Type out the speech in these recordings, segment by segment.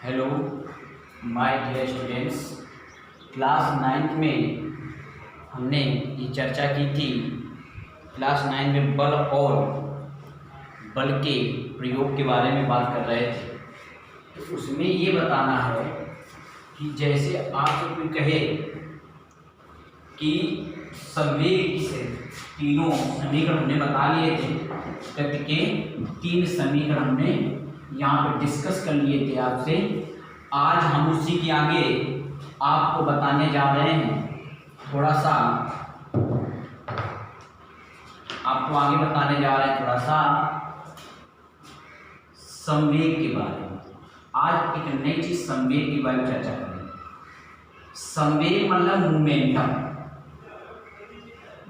Hello my dear students, class 9th में हमने ये चर्चा की थी। क्लास 9 में बल और बल के प्रयोग के बारे में बात कर रहे थे। तो उसमें ये बताना है कि जैसे आपसे कोई कहे कि संवेग से तीनों समीकरण हमने बता लिए थे, गति के 3 समीकरण हमने यहाँ पे डिस्कस कर लिए थे आपसे। आज हम उसी के आगे आपको बताने जा रहे हैं, थोड़ा सा आपको आगे बताने जा रहे हैं थोड़ा सा संवेग के बारे में। आज एक नई चीज संवेग के बारे में चर्चा करेंगे। संवेग मतलब मोमेंटम,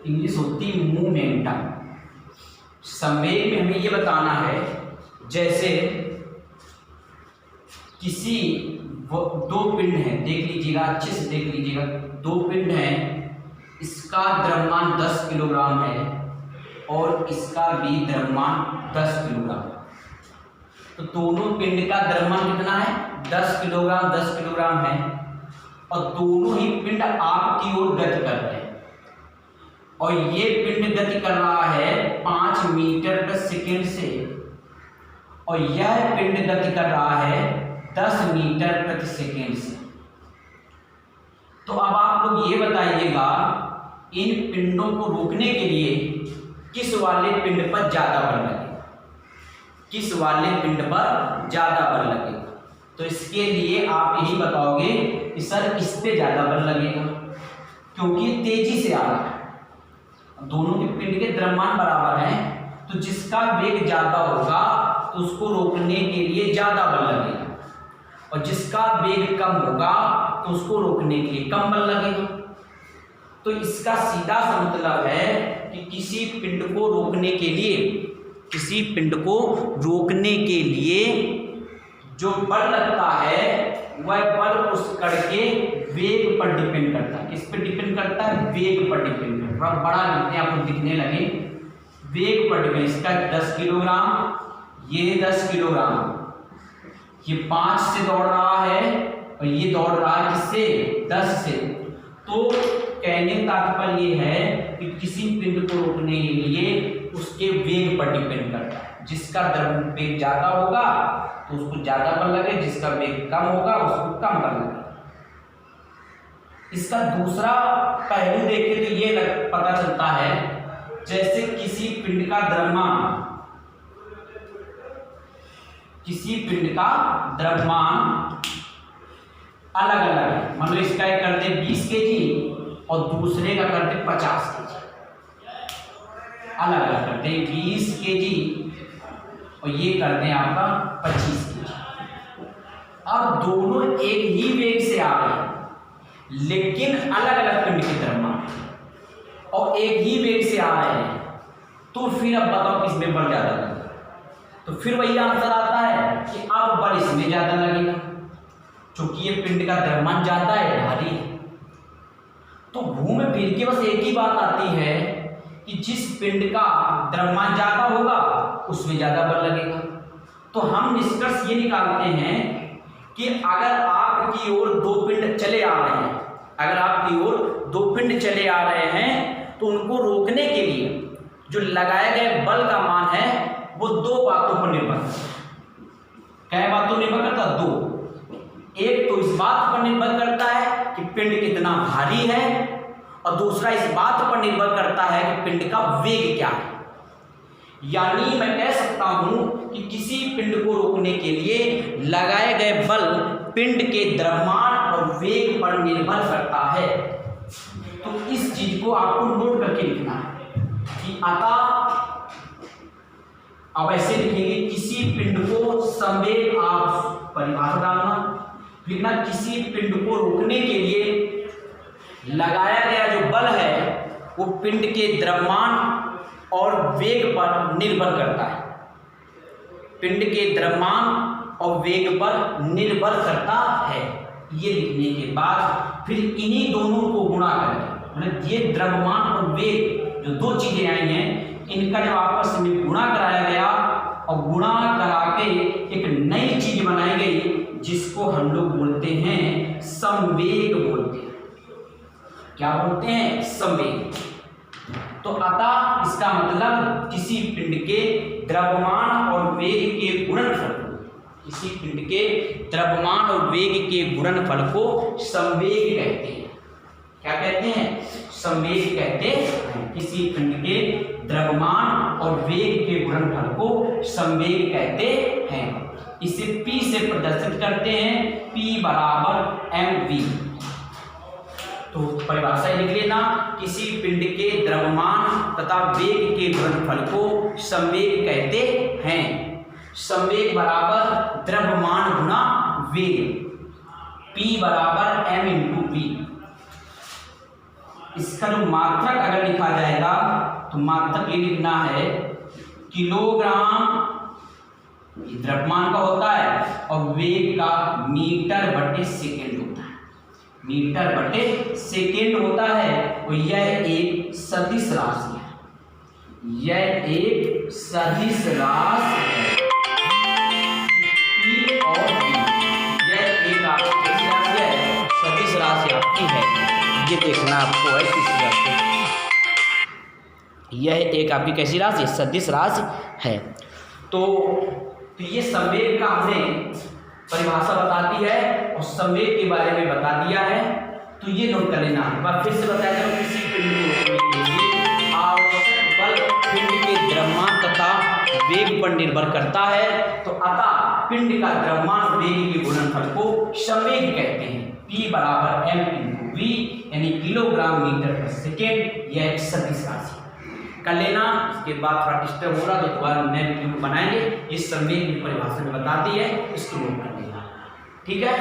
इंग्लिश होती मोमेंटम। संवेग में हमें ये बताना है, जैसे किसी दो पिंड है, देख लीजिएगा, अच्छे से देख लीजिएगा। 2 पिंड हैं, इसका द्रव्यमान 10 किलोग्राम है और इसका भी द्रव्यमान 10 किलोग्राम। तो दोनों पिंड का द्रव्यमान कितना है? 10 किलोग्राम 10 किलोग्राम है और दोनों ही पिंड आपकी ओर गति कर रहे हैं। और ये पिंड गति कर रहा है 5 मीटर प्रति सेकेंड से और यह पिंड गति कर रहा है 10 मीटर प्रति सेकेंड से। तो अब आप लोग ये बताइएगा, इन पिंडों को रोकने के लिए किस वाले पिंड पर ज्यादा बल लगेगा? किस वाले पिंड पर ज्यादा बल लगेगा? तो इसके लिए आप यही बताओगे कि सर इस पे ज्यादा बल लगेगा, क्योंकि तेजी से आ रहा है। दोनों के पिंड के द्रव्यमान बराबर हैं, तो जिसका वेग ज्यादा होगा तो उसको रोकने के लिए ज्यादा बल लगेगा और जिसका वेग कम होगा तो उसको रोकने के लिए कम बल लगेगा। तो इसका सीधा सा मतलब है कि किसी पिंड को रोकने के लिए जो बल लगता है वह बल उस कण के वेग पर डिपेंड करता है। किस पर डिपेंड करता है? वेग पर डिपेंड करता है। बड़ा लिखते हैं, आपको दिखने लगे, वेग पर डिपेंड। इसका 10 किलोग्राम, ये 10 किलोग्राम, ये 5 से दौड़ रहा है और ये दौड़ रहा है किससे? 10 से। तो कहने का तात्पर्य ये है कि किसी पिंड को रोकने के लिए उसके वेग पर डिपेंड करता है। जिसका वेग ज्यादा होगा तो उसको ज्यादा बल लगे, जिसका वेग कम होगा उसको कम बल लगे। इसका दूसरा पहलू देखें तो ये पता चलता है, जैसे किसी पिंड का द्रव्यमान अलग अलग है। मतलब इसका एक करते 20 kg और दूसरे का करते 50 kg, अलग अलग करते हैं। 20 kg और ये करते हैं आपका 25 kg। अब दोनों एक ही वेग से आ रहे हैं लेकिन अलग अलग पिंड के द्रव्यमान और एक ही वेग से आ रहे हैं, तो फिर अब बताओ किसमें बल ज्यादा लगेगा? तो फिर वही आंसर आता है कि अब बल इसमें ज्यादा लगेगा, क्योंकि ये पिंड का द्रव्यमान ज्यादा है, भारी है। तो घूम फिर के बस एक ही बात आती है कि जिस पिंड का द्रव्यमान ज्यादा होगा उसमें ज्यादा बल लगेगा। तो हम निष्कर्ष ये निकालते हैं कि अगर आपकी ओर 2 पिंड चले आ रहे हैं, तो उनको रोकने के लिए जो लगाए गए बल का मान है वो 2 बातों पर निर्भर करता है। क्या बातों निर्भर करता है? 2। एक तो इस बात पर निर्भर करता है कि पिंड कितना भारी है और दूसरा इस बात पर निर्भर करता है कि पिंड का वेग क्या है। यानी मैं कह सकता हूं कि किसी पिंड को रोकने के लिए लगाए गए बल पिंड के द्रव्यमान और वेग पर निर्भर करता है। तो इस चीज को आपको नोट करके लिखना है कि अतः अब ऐसे लिखेंगे, किसी पिंड को संवेग, आप परिभाषा डालना, लिखना किसी पिंड को रोकने के लिए लगाया गया जो बल है वो पिंड के द्रव्यमान और वेग पर निर्भर करता है। पिंड के द्रव्यमान और वेग पर निर्भर करता है। ये लिखने के बाद फिर इन्हीं दोनों को गुणा करेंगे। मतलब ये द्रव्यमान और वेग जो 2 चीजें आई हैं, इनका जब आपस में गुणा कराया गया और गुणा करा के एक नई चीज बनाई गई जिसको इसको हम लोग बोलते हैं संवेग बोलते हैं। क्या बोलते हैं? संवेग। तो अतः इसका मतलब किसी पिंड के द्रव्यमान और वेग के गुणनफल को, किसी पिंड के द्रव्यमान और वेग के गुणनफल को संवेग कहते हैं। क्या कहते हैं? संवेग कहते हैं। किसी पिंड के द्रव्यमान और वेग के गुणनफल को संवेग कहते हैं। इसे P से प्रदर्शित करते हैं, P बराबर mv। तो परिभाषा लिख लेना, किसी पिंड के द्रव्यमान तथा वेग के गुणनफल को संवेग कहते हैं। संवेग बराबर द्रव्यमान गुणा वेग, P बराबर m इंटू वी। इसका जो मात्रक अगर लिखा जाएगा तो मात्रक ये लिखना है, किलोग्राम द्रव्यमान का होता है और वेग का मीटर बटे सेकेंड होता है, मीटर बटे सेकेंड होता है। और यह एक सदिश राशि है, यह एक सदिश राशि है। P और V, यह एक आपकी राशि है, सदिश राशि आपकी है। ये देखना आपको है किस राशि, यह एक आपकी कैसी राशि? सदिश राशि है। तो ये संवेग का हमने परिभाषा बताती है और संवेग के बारे में बता दिया है। तो ये नोट कर लेना। बार फिर से बताया जाए, किसी पिंड को रोकने के लिए आवश्यक बल पिंड के द्रव्यमान तथा वेग पर निर्भर करता है। तो अतः पिंड का द्रव्यमान और वेग के गुणनफल को संवेग कहते हैं। P बराबर m इंटू वी, यानी किलोग्राम मीटर पर सेकेंड। यह एक सदिश राशि कर लेना। इसके बाद थोड़ा डिस्टर्ब हो रहा तो दोबारा नए वीडियो बनाएंगे। इस संवेग की परिभाषा में बताती है, इसको नोट कर लेना। ठीक है।